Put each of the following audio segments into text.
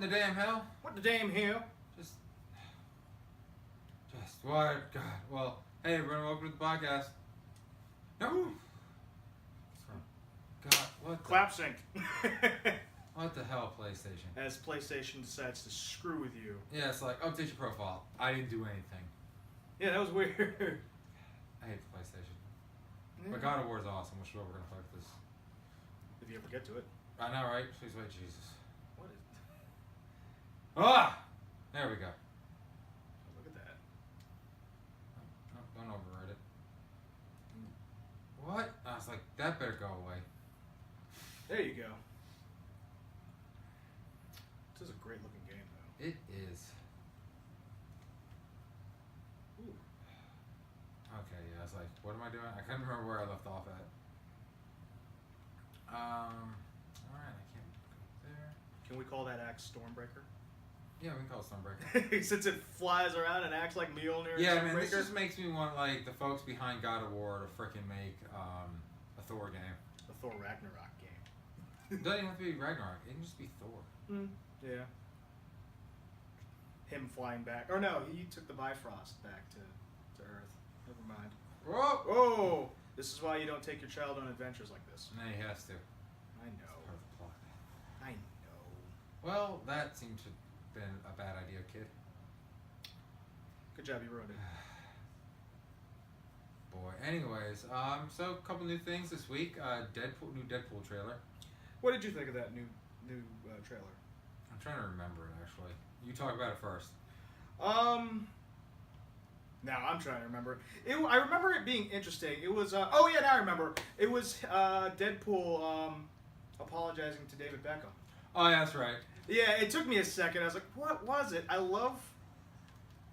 in the damn hell? What the damn hell? Just what? God. Well, hey everyone, welcome to the podcast. No. God, what? Clap sync. What the hell, PlayStation? As PlayStation decides to screw with you. Yeah, it's like update your profile. I didn't do anything. Yeah, that was weird. I hate the PlayStation. Yeah. But God of War is awesome, which is what we're gonna play with this. If you ever get to it. I know, right? Please wait, Jesus. What is? Ah! There we go. Look at that. No, don't override it. What? I was like, that better go away. There you go. This is a great looking game, though. It is. Ooh. Okay, yeah, I was like, what am I doing? I couldn't remember where I left off at. Alright, I can't go there. Can we call that axe Stormbreaker? Yeah, we can call it Stormbreaker. Since it flies around and acts like Mjolnir. Yeah, man, this just makes me want, like, the folks behind God of War to freaking make a Thor game. The Thor Ragnarok game. It doesn't even have to be Ragnarok. It can just be Thor. Yeah. Him flying back. Or no, he took the Bifrost back to Earth. Never mind. Whoa! Oh! This is why you don't take your child on adventures like this. No, he has to. I know. Part of the plot. I know. Well, that seems to have been a bad idea, kid. Good job, you ruined it. Boy. Anyways, so a couple new things this week. New Deadpool trailer. What did you think of that new trailer? I'm trying to remember it, actually. You talk about it first. Now I'm trying to remember. I remember it being interesting. It was, oh yeah, now I remember. It was Deadpool apologizing to David Beckham. Oh, yeah, that's right. Yeah, it took me a second. I was like, what was it? I love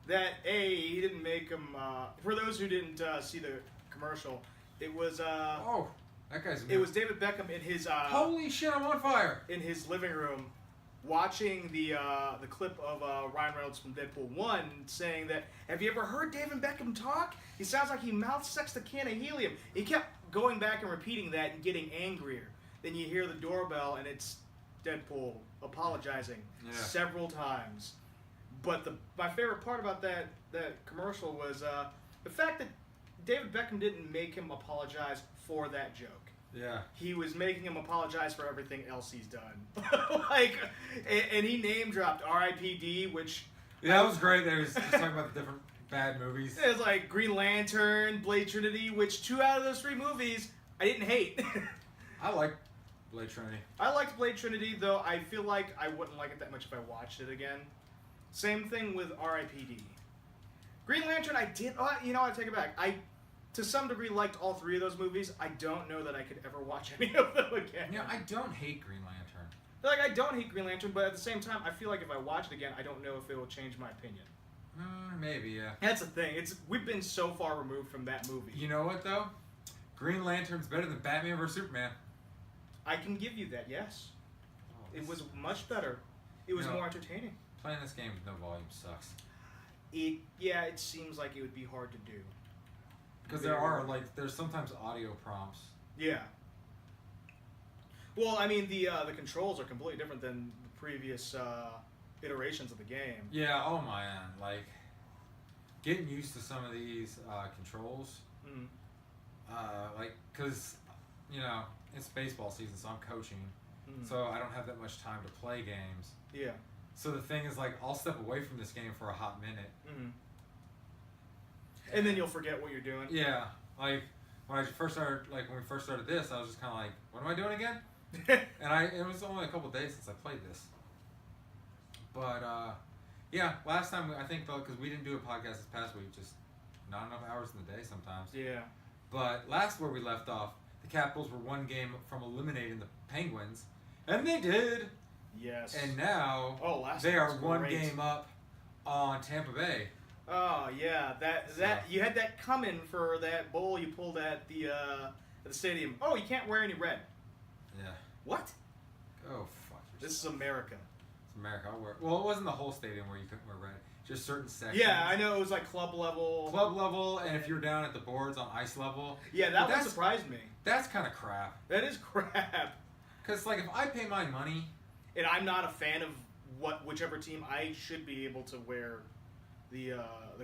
that, he didn't make him, for those who didn't see the commercial, it was, Oh, that guy's... it was David Beckham in his, Holy shit, I'm on fire! In his living room, watching the clip of Ryan Reynolds from Deadpool 1 saying that, have you ever heard David Beckham talk? He sounds like he mouth-sexed a can of helium. He kept going back and repeating that and getting angrier. Then you hear the doorbell and it's Deadpool apologizing several times. But my favorite part about that commercial was the fact that David Beckham didn't make him apologize for that joke. Yeah. He was making him apologize for everything else he's done. And he name dropped R.I.P.D., which... Yeah, that was great. They was just talking about the different bad movies. It was like Green Lantern, Blade Trinity, which 2 out of those 3 movies I didn't hate. I like Blade Trinity. I liked Blade Trinity, though I feel like I wouldn't like it that much if I watched it again. Same thing with R.I.P.D. Green Lantern, I did... Oh, you know, I take it back. I, to some degree, liked all 3 of those movies. I don't know that I could ever watch any of them again. Yeah, I don't hate Green Lantern. Like, I don't hate Green Lantern, but at the same time, I feel like if I watch it again, I don't know if it will change my opinion. Maybe, yeah. That's the thing. We've been so far removed from that movie. You know what, though? Green Lantern's better than Batman vs. Superman. I can give you that, yes. Oh, It was much better. It was more entertaining. Playing this game with no volume sucks. It seems like it would be hard to do. Because there's sometimes audio prompts. Yeah. Well, I mean, the controls are completely different than the previous iterations of the game. Yeah, oh man, like, getting used to some of these controls, because, you know, it's baseball season, so I'm coaching, so I don't have that much time to play games. Yeah. So the thing is, like, I'll step away from this game for a hot minute. And then you'll forget what you're doing. Yeah, like, when we first started this, I was just kind of like, what am I doing again? And it was only a couple days since I played this. But, yeah, last time, I think, though, because we didn't do a podcast this past week, just not enough hours in the day sometimes. Yeah. But last where we left off, the Capitals were 1 game from eliminating the Penguins, and they did! Yes. And now, they are 1 game up on Tampa Bay. Oh, yeah. You had that coming for that bowl you pulled at the stadium. Oh, you can't wear any red. Yeah. What? Go fuck yourself. This is America. It's America. I'll wear. Well, it wasn't the whole stadium where you couldn't wear red. Just certain sections. Yeah, I know. It was like club level. Club level, and if you're down at the boards on ice level. Yeah, that one surprised me. That's kind of crap. That is crap. Because, like, if I pay my money... And I'm not a fan of whichever team I should be able to wear the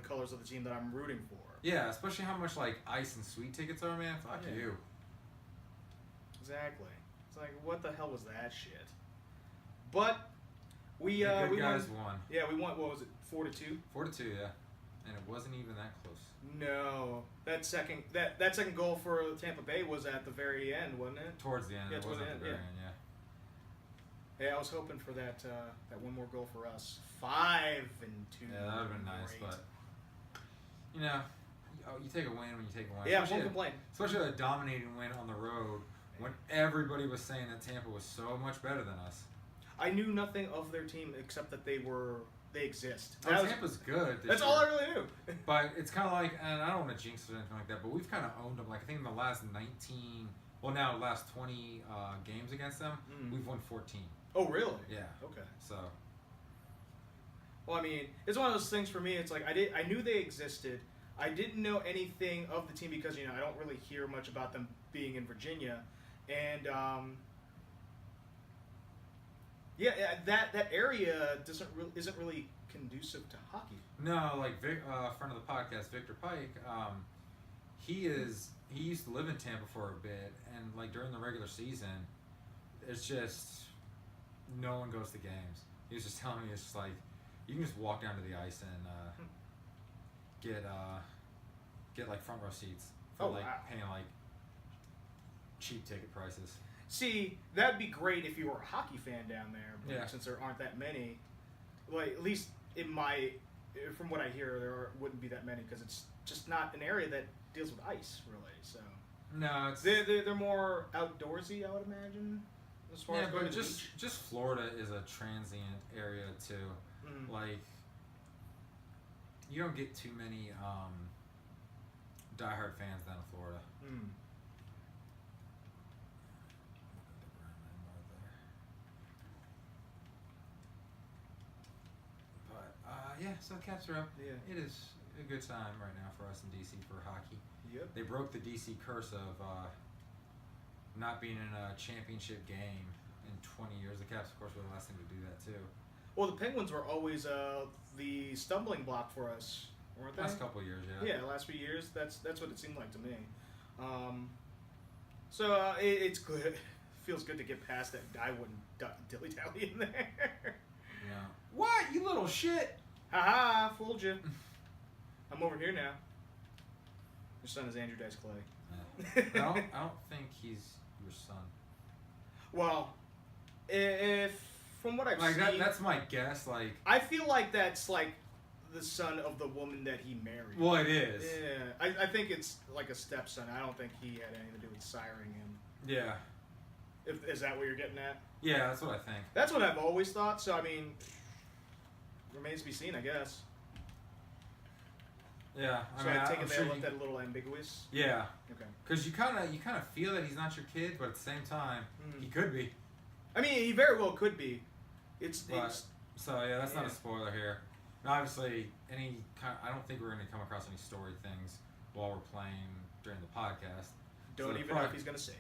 colors of the team that I'm rooting for. Yeah, especially how much like ice and sweet tickets are, man. Fuck you. Exactly. It's like, what the hell was that shit? But we The good we guys won. won. Yeah, we won. What was it? 4-2. 4-2, yeah, and it wasn't even that close. No, that second goal for Tampa Bay was at the very end, wasn't it? Towards the end, Yeah, it towards wasn't the at the end, very end, yeah. Yeah, I was hoping for that one more goal for us. 5-2. Yeah, that would have been nice, Great. but you know, you take a win when you take a win. Yeah, Especially won't complain. Especially a dominating win on the road when everybody was saying that Tampa was so much better than us. I knew nothing of their team except that they exist. Tampa's good. That's all I really knew. But it's kind of like, and I don't want to jinx it or anything like that, but we've kind of owned them. Like I think in the last 20 games against them, we've won 14. Oh, really? Yeah. Okay. So. Well, I mean, it's one of those things for me. It's like I knew they existed. I didn't know anything of the team because I don't really hear much about them being in Virginia, and that area isn't really conducive to hockey. No, like friend of the podcast, Victor Pike. He used to live in Tampa for a bit, and like during the regular season, it's just no one goes to games. He was just telling me it's just like you can just walk down to the ice and get like front row seats for paying like cheap ticket prices. See, that'd be great if you were a hockey fan down there, but since there aren't that many, like at least from what I hear, wouldn't be that many because it's just not an area that deals with ice really. So no, it's they're more outdoorsy, I would imagine. As far as going to the beach. Just Florida is a transient area too. Like you don't get too many diehard fans down in Florida. Yeah, so the Caps are up. Yeah. It is a good time right now for us in DC for hockey. Yep. They broke the DC curse of not being in a championship game in 20 years. The Caps, of course, were the last thing to do that too. Well, the Penguins were always the stumbling block for us, weren't they? Last couple of years, yeah. Yeah, last few years. That's what it seemed like to me. So it's good. Feels good to get past that. I wouldn't dilly-dally in there. Yeah. What? You little shit! Haha, fooled you. I'm over here now. Your son is Andrew Dice Clay. I don't think he's your son. Well, if from what I've seen, that's my guess. Like, I feel like that's like the son of the woman that he married. Well, it is. Yeah, I think it's like a stepson. I don't think he had anything to do with siring him. Yeah. Is that what you're getting at? Yeah, that's what I think. That's what I've always thought. So I mean, remains to be seen, I guess. Yeah, I take it they left that a little ambiguous. Yeah. Okay. Because you kind of feel that he's not your kid, but at the same time, he could be. I mean, he very well could be. So yeah, that's not a spoiler here. And obviously, I don't think we're going to come across any story things while we're playing during the podcast. Don't even know if he's going to save.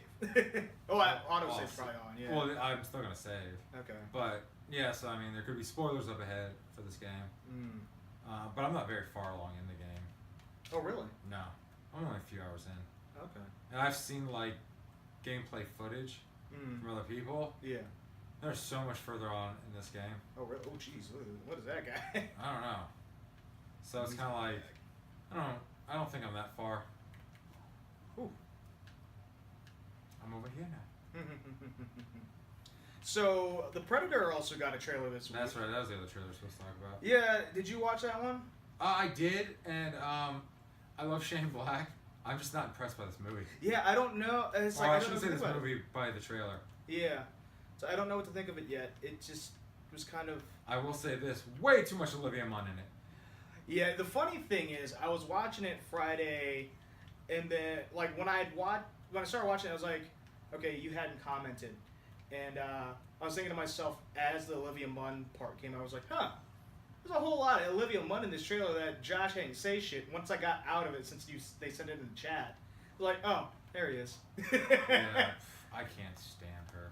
Autosave's probably on. Yeah. Well, I'm still going to save. Okay. But yeah, so I mean, there could be spoilers up ahead for this game. But I'm not very far along in the game. Oh, really? No. I'm only a few hours in. Okay. And I've seen, like, gameplay footage from other people. Yeah. They're so much further on in this game. Oh, really? Oh, jeez. What is that guy? I don't know. So it's kind of like, I don't think I'm that far. Ooh. I'm over here now. So, The Predator also got a trailer this week. That's right. That was the other trailer we're supposed to talk about. Yeah. Did you watch that one? I did, and I love Shane Black. I'm just not impressed by this movie. Yeah, I don't know. It's I shouldn't say this movie by the trailer. Yeah. So I don't know what to think of it yet. It just was kind of... I will say this. Way too much Olivia Munn in it. Yeah, the funny thing is, I was watching it Friday, and then, like, when I started watching it, I was like, okay, you hadn't commented. And I was thinking to myself, as the Olivia Munn part came, I was like, huh. There's a whole lot of Olivia Munn in this trailer that Josh hadn't say shit. Once I got out of it, since they sent it in the chat, like, oh, there he is. Yeah, I can't stand her.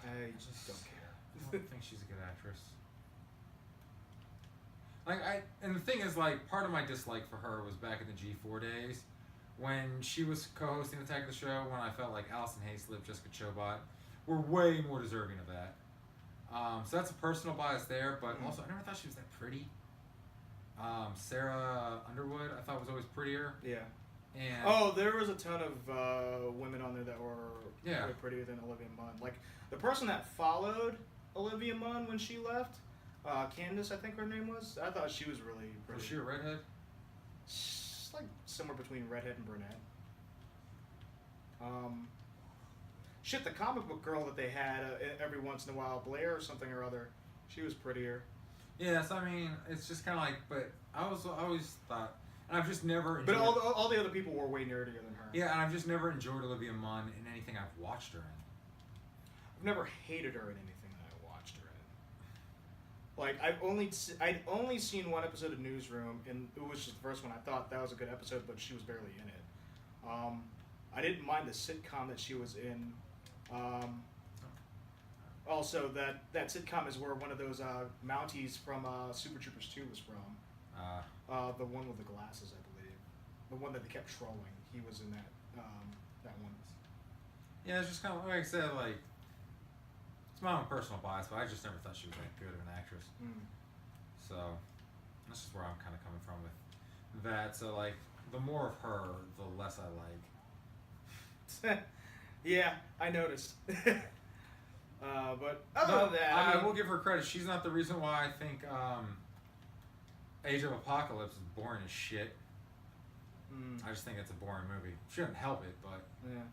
I just don't care. I don't think she's a good actress. And the thing is, like, part of my dislike for her was back in the G4 days, when she was co-hosting Attack of the Show, when I felt like Allison Hayslip, Jessica Chobot were way more deserving of that. So that's a personal bias there, but also I never thought she was that pretty. Sarah Underwood, I thought was always prettier. Yeah. And there was a ton of women on there that were way prettier than Olivia Munn. Like, the person that followed Olivia Munn when she left, Candace, I think her name was, I thought she was really pretty. Was she a redhead? She's like somewhere between redhead and brunette. The comic book girl that they had every once in a while, Blair or something or other, she was prettier. Yes, I mean, it's just kind of like, but I always thought, and I've just never enjoyed... But all the other people were way nerdier than her. Yeah, and I've just never enjoyed Olivia Munn in anything I've watched her in. I've never hated her in anything that I watched her in. Like, I'd only seen one episode of Newsroom, and it was just the first one. I thought that was a good episode, but she was barely in it. I didn't mind the sitcom that she was in. Also, that sitcom is where one of those Mounties from Super Troopers 2 was from. The one with the glasses, I believe. The one that they kept trolling. He was in that one. Yeah, it's just kind of, like I said, like, it's my own personal bias, but I just never thought she was that good of an actress. So, that's just where I'm kind of coming from with that. So, like, the more of her, the less I like. Yeah, I noticed. But other than that, I will give her credit. She's not the reason why I think Age of Apocalypse is boring as shit. I just think it's a boring movie. She doesn't help it, but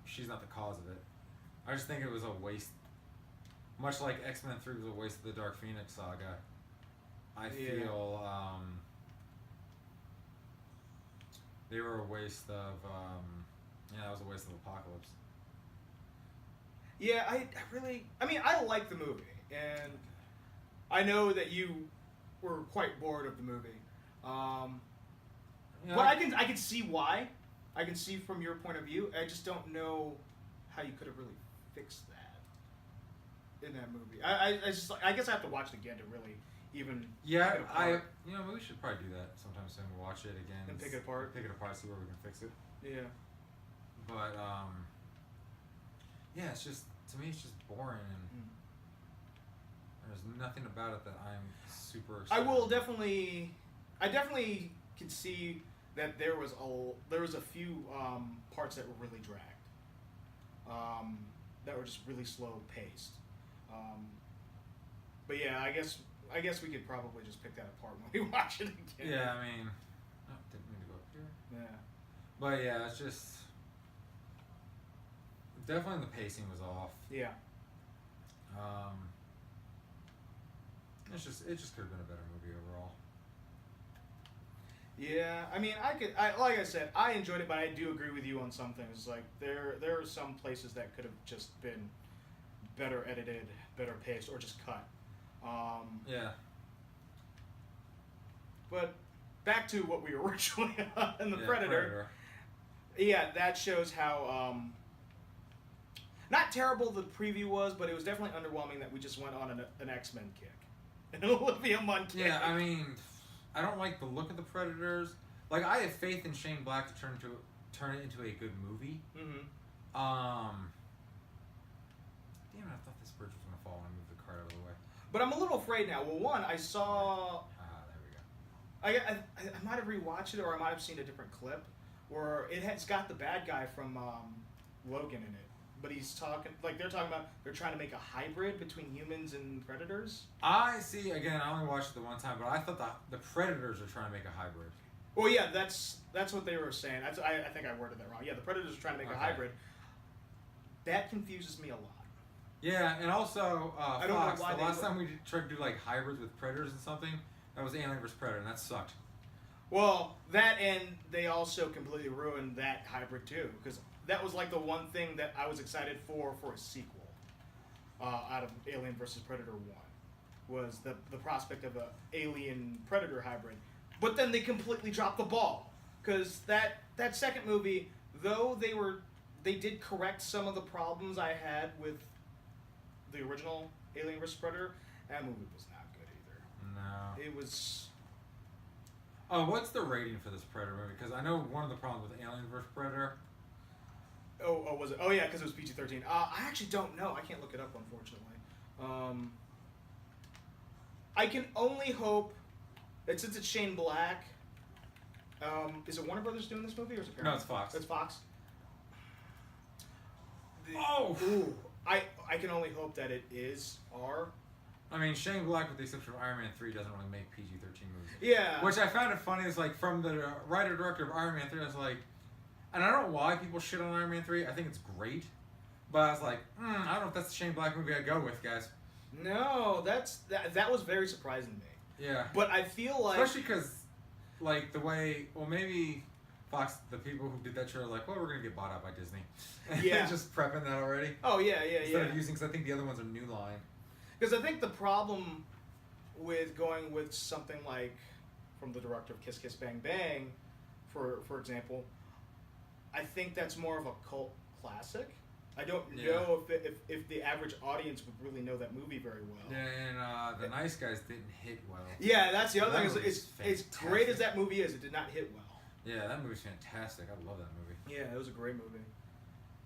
she's not the cause of it. I just think it was a waste. Much like X-Men 3 was a waste of the Dark Phoenix saga. I feel they were a waste of... it was a waste of Apocalypse. Yeah, I like the movie, and I know that you were quite bored of the movie. But I can see why. I can see from your point of view. I just don't know how you could have really fixed that in that movie. I guess I have to watch it again to really even. Yeah, we should probably do that sometime soon. We'll watch it again and pick it apart. See where we can fix it. Yeah. But it's just, to me, it's just boring, and there's nothing about it that I'm super excited I definitely can see that there was a few parts that were really dragged, that were just really slow paced. But yeah, I guess we could probably just pick that apart when we watch it again. Yeah, I mean, didn't mean to go up here. Yeah. But yeah, it's just. Definitely the pacing was off. Yeah. It just could have been a better movie overall. Yeah, I mean, like I said, I enjoyed it, but I do agree with you on some things. Like, there are some places that could have just been better edited, better paced, or just cut. Yeah. But back to what we were originally on, the Predator. Yeah, that shows how not terrible the preview was, but it was definitely underwhelming that we just went on an X-Men kick. An Olivia Munn kick. Yeah, I mean, I don't like the look of the Predators. Like, I have faith in Shane Black to turn it into a good movie. Mm-hmm. Damn it, I thought this bridge was going to fall when I moved the cart out of the way. But I'm a little afraid now. Well, one, I saw... there we go. I might have rewatched it, or I might have seen a different clip, where it's got the bad guy from Logan in it. But he's talking, like, they're talking about, they're trying to make a hybrid between humans and predators. I see, again, I only watched it the one time, but I thought the Predators are trying to make a hybrid. Well, yeah, that's what they were saying. I think I worded that wrong. Yeah, the Predators are trying to make a hybrid. That confuses me a lot. Yeah, and also, I don't Fox, know why the last time we tried to do, like, hybrids with Predators and something, that was Alien vs. Predator, and that sucked. Well, that, and they also completely ruined that hybrid, too, because that was like the one thing that I was excited for a sequel out of Alien vs. Predator 1, was the prospect of a Alien Predator hybrid. But then they completely dropped the ball, because that second movie, though they did correct some of the problems I had with the original Alien vs Predator. That movie was not good either. No. It was. Oh, what's the rating for this Predator movie? Because I know one of the problems with Alien vs Predator. Oh, was it? Oh, yeah, because it was PG-13. I actually don't know. I can't look it up, unfortunately. I can only hope that since it's Shane Black, is it Warner Brothers doing this movie or is it Paramount? No, it's Fox. It's Fox. Ooh. I can only hope that it is R. I mean, Shane Black, with the exception of Iron Man 3, doesn't really make PG-13 movies. Yeah. Which I found it funny is like from the writer-director of Iron Man 3, I was like, and I don't know why people shit on Iron Man 3. I think it's great. But I was like, I don't know if that's the Shane Black movie I'd go with, guys. No, that was very surprising to me. Yeah. But I feel like... Especially because, like, the way... Well, maybe Fox, the people who did that show are like, well, we're going to get bought out by Disney. Yeah. Just prepping that already. Oh, yeah. Instead of using... Because I think the other ones are New Line. Because I think the problem with going with something like from the director of Kiss Kiss Bang Bang, for example, I think that's more of a cult classic. I don't know if the average audience would really know that movie very well. Yeah, and The Nice Guys didn't hit well. Yeah, that's the other That thing. Is as great as that movie is, it did not hit well. Yeah, that movie's fantastic. I love that movie. Yeah, it was a great movie.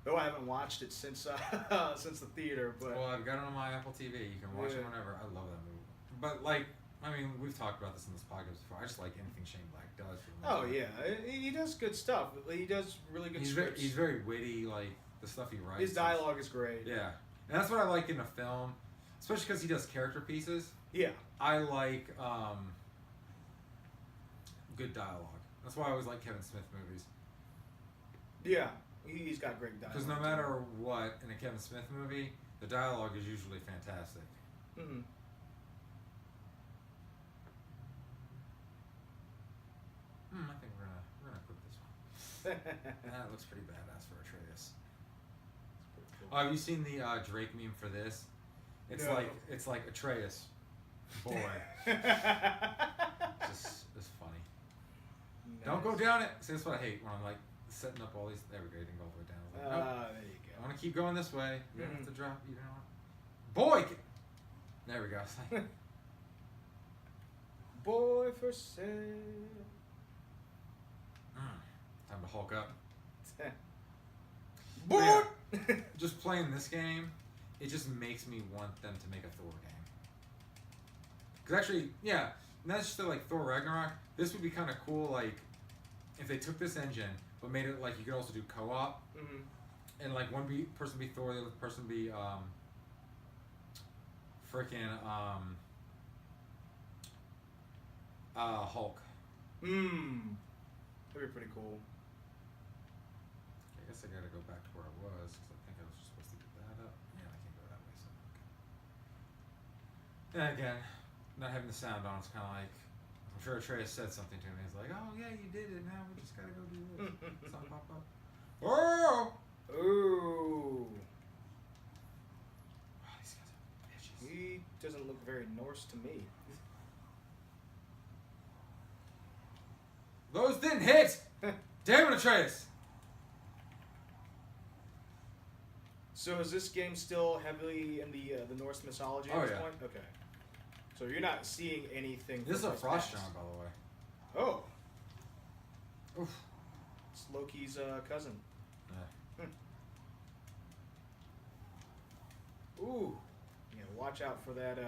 Though I haven't watched it since the theater, but Well, I've got it on my Apple TV. You can watch it whenever. I love that movie. But like, I mean, we've talked about this in this podcast before. I just like anything Shane Black does. For the most part. yeah, he does good stuff. He does really good scripts. He's very witty. Like the stuff he writes. His dialogue is great. Yeah, and that's what I like in a film, especially because he does character pieces. Yeah. I like good dialogue. That's why I always like Kevin Smith movies. Yeah, he's got great dialogue. Because no matter what, in a Kevin Smith movie, the dialogue is usually fantastic. Mm-hmm. I think we're gonna quit this one. That looks pretty badass for Atreus. Cool. Oh, have you seen the Drake meme for this? It's No. like Atreus, boy. Just it's funny. Nice. Don't go down it. See, that's what I hate when I'm like setting up all these. There we go. You didn't go all the way down. I was like, nope. There you I go. want to keep going this way. You don't have to drop. You don't. Boy. There we go. It's like, Boy for sale. time to Hulk up. Boy. Yeah. Just playing this game, it just makes me want them to make a Thor game. Because actually, yeah, not just like Thor Ragnarok. This would be kind of cool, like if they took this engine but made it like you could also do co-op, and like one person be Thor, the other person be freaking Hulk. That'd be pretty cool. I guess I gotta go back to where I was because I think I was just supposed to get that up. Yeah, I can't go that way. So okay. And again, not having the sound on, it's kind of like I'm sure Atreus said something to me. He's like, "Oh yeah, you did it. Now we just gotta go do this." Something pop up. Oh! Ooh. Wow, these guys are bitches. He doesn't look very Norse to me. Those didn't hit. Damn it, Atreus. So is this game still heavily in the Norse mythology at Oh, this yeah. point? Okay. So you're not seeing anything. This is a from frost past. giant, by the way. Oh, Oof. it's Loki's cousin. Yeah. Ooh, you gotta watch out for that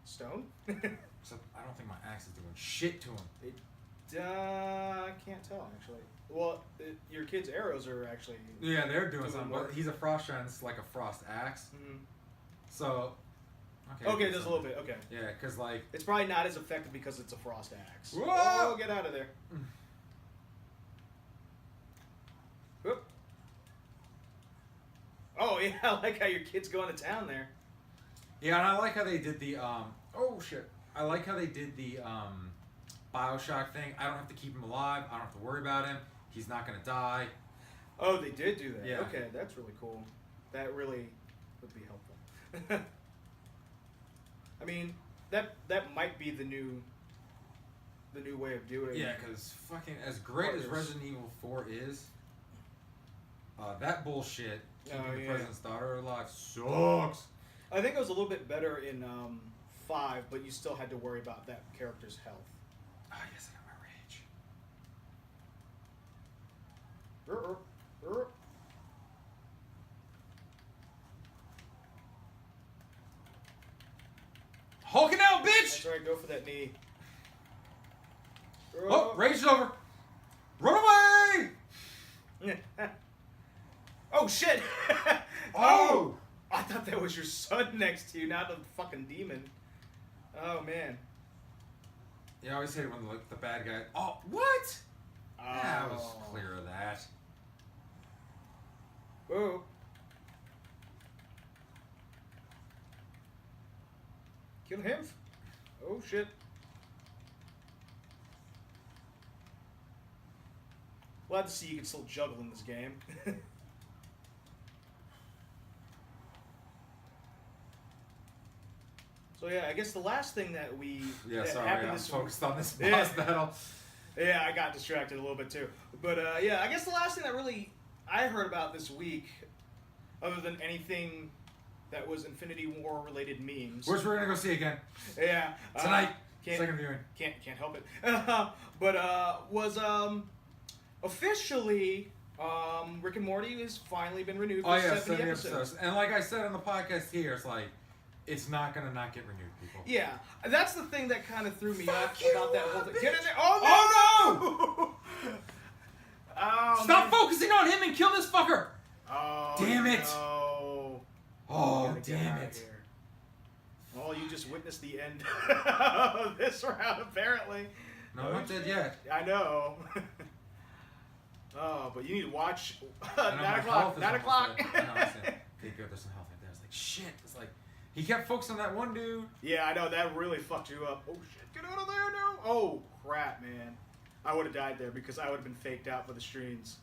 stone. Except I don't think my axe is doing shit to him. I can't tell actually. Well, your kid's arrows are actually. Yeah, they're doing Doing something, work. but he's a frost giant. It's like a frost axe. Mhm. So. Okay, there's a little bit. Okay. Yeah, because like. It's probably not as effective because it's a frost axe. Whoa! Oh, get out of there. Whoop. Oh yeah, I like how your kid's going to town there. Yeah, and I like how they did the oh shit. I like how they did the Bioshock thing. I don't have to keep him alive. I don't have to worry about him. He's not gonna die. Oh, they did do that. Yeah. Okay, that's really cool. That really would be helpful. I mean, that might be the new way of doing it. Yeah, because fucking as great as Resident Evil 4 is, that bullshit keeping the president's daughter alive sucks. I think it was a little bit better in 5, but you still had to worry about that character's health. Oh, yes, I got my rage. Hulking out, bitch! That's right, go for that knee. Oh, rage is over. Run away! Oh, shit! Oh! I thought that was your son next to you, not the fucking demon. Oh, man. Yeah, I always hate it when the bad guy... Oh, what? Yeah, I was clear of that. Whoa. Kill him. Oh, shit. Glad to see you can still juggle in this game. So yeah, I guess the last thing that happened this focused on this boss battle. Yeah, I got distracted a little bit too. But yeah, I guess the last thing that really I heard about this week, other than anything that was Infinity War related memes. Which we're gonna go see again. Yeah. Tonight. Second viewing. Can't help it. But was officially Rick and Morty has finally been renewed for 70 episodes. And like I said on the podcast here, it's like it's not gonna not get renewed, people. Yeah, that's the thing that kind of threw me off about that whole thing. Get in there! Oh no! Oh, stop focusing on him and kill this fucker! Oh, damn it! No. Oh, damn it! Well, you just witnessed the end of this round, apparently. No, I'm not dead yet. I know. Oh, but you need to watch 9 o'clock. 9 o'clock. Okay, good. There's some health right there. It's like shit. It's like he kept focusing on that one dude. Yeah, I know that really fucked you up. Oh shit! Get out of there now! Oh crap, man! I would have died there because I would have been faked out for the streams.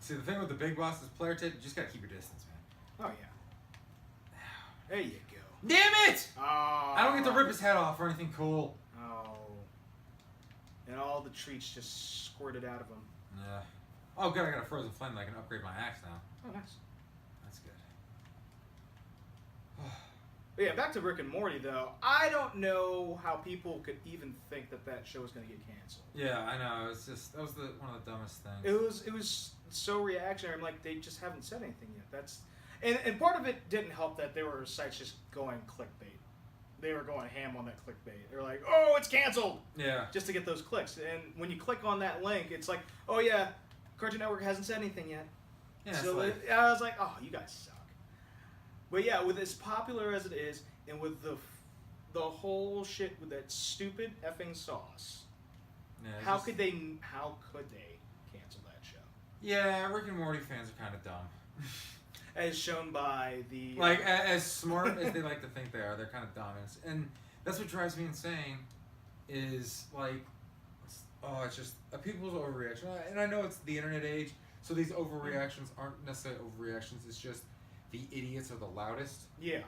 See, the thing with the big boss is player tape. You just gotta keep your distance, man. Oh yeah. There you go. Damn it! Oh. I don't get to rip his head off or anything cool. Oh. And all the treats just squirted out of him. Yeah. Oh good, I got a frozen flame that I can upgrade my axe now. Oh nice. That's good. But yeah, back to Rick and Morty though. I don't know how people could even think that that show was going to get canceled. Yeah, I know. It's just that was one of the dumbest things. It was so reactionary. I'm like, they just haven't said anything yet. That's and part of it didn't help that there were sites just going clickbait. They were going ham on that clickbait. They were like, "Oh, it's canceled." Yeah. Just to get those clicks. And when you click on that link, it's like, "Oh yeah, Cartoon Network hasn't said anything yet." Yeah. So I was like, "Oh, you guys suck." But yeah, with as popular as it is, and with the whole shit with that stupid effing sauce, yeah, how could they cancel that show? Yeah, Rick and Morty fans are kind of dumb. As shown by the like as smart as they like to think they are, they're kind of dumb, and that's what drives me insane. Is like, it's just people's overreaction, and I know it's the internet age, so these overreactions aren't necessarily overreactions. It's just the idiots are the loudest. Yeah.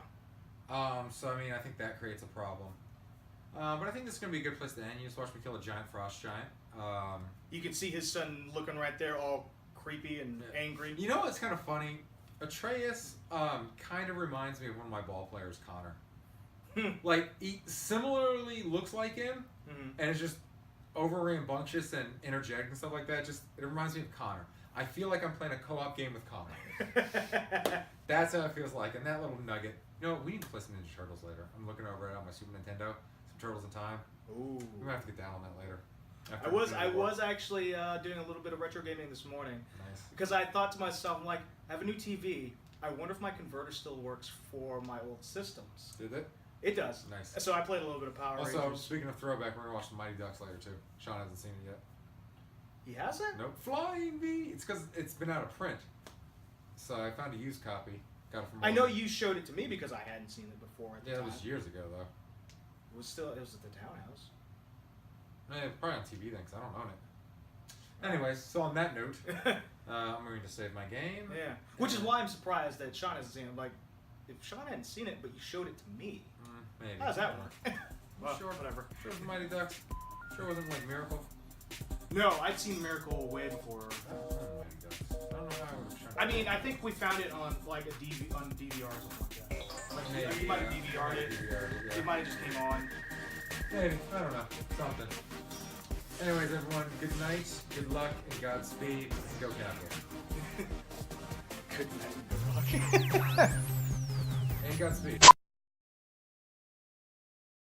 So I mean, I think that creates a problem. But I think this is gonna be a good place to end. You just watch me kill a giant frost giant. You can see his son looking right there, all creepy and angry. You know what's kind of funny? Atreus kind of reminds me of one of my ball players, Connor. Like, he similarly looks like him, and is just over rambunctious and interject and stuff like that. It reminds me of Connor. I feel like I'm playing a co-op game with Connor. That's how it feels like. And that little nugget. You know, we need to play some Ninja Turtles later. I'm looking over it on my Super Nintendo. Some Turtles in Time. Ooh. We might have to get down on that later. I was actually doing a little bit of retro gaming this morning. Nice. Because I thought to myself, I'm like, I have a new TV. I wonder if my converter still works for my old systems. Did it? It does. Nice. So I played a little bit of Power Also, Rangers. speaking of throwback, we're going to watch the Mighty Ducks later, too. Sean hasn't seen it yet. He hasn't? Nope. Flying V. It's because it's been out of print. So I found a used copy. Got it from. I know you showed it to me because I hadn't seen it before at the time. It was years ago though. It was at the townhouse. Yeah, probably on TV then, because I don't own it. Anyways, so on that note, I'm going to save my game. Yeah. Which is why I'm surprised that Sean hasn't seen it. Like, if Sean hadn't seen it, but you showed it to me. Maybe. How does that work? Well, sure. Whatever. Sure, it was Mighty Ducks. Sure, it wasn't like Miracle. No, I'd seen Miracle way before. Mighty Ducks. I don't know how I would have shown I mean, I think we found it on like a on DVR or something like that. Like Maybe, he might have yeah. DVR'd it. Yeah. It might have just came on. Maybe. I don't know. Something. Anyways, everyone, good night, good luck, and Godspeed. Go Cowboys. Good night. Good luck. And Godspeed.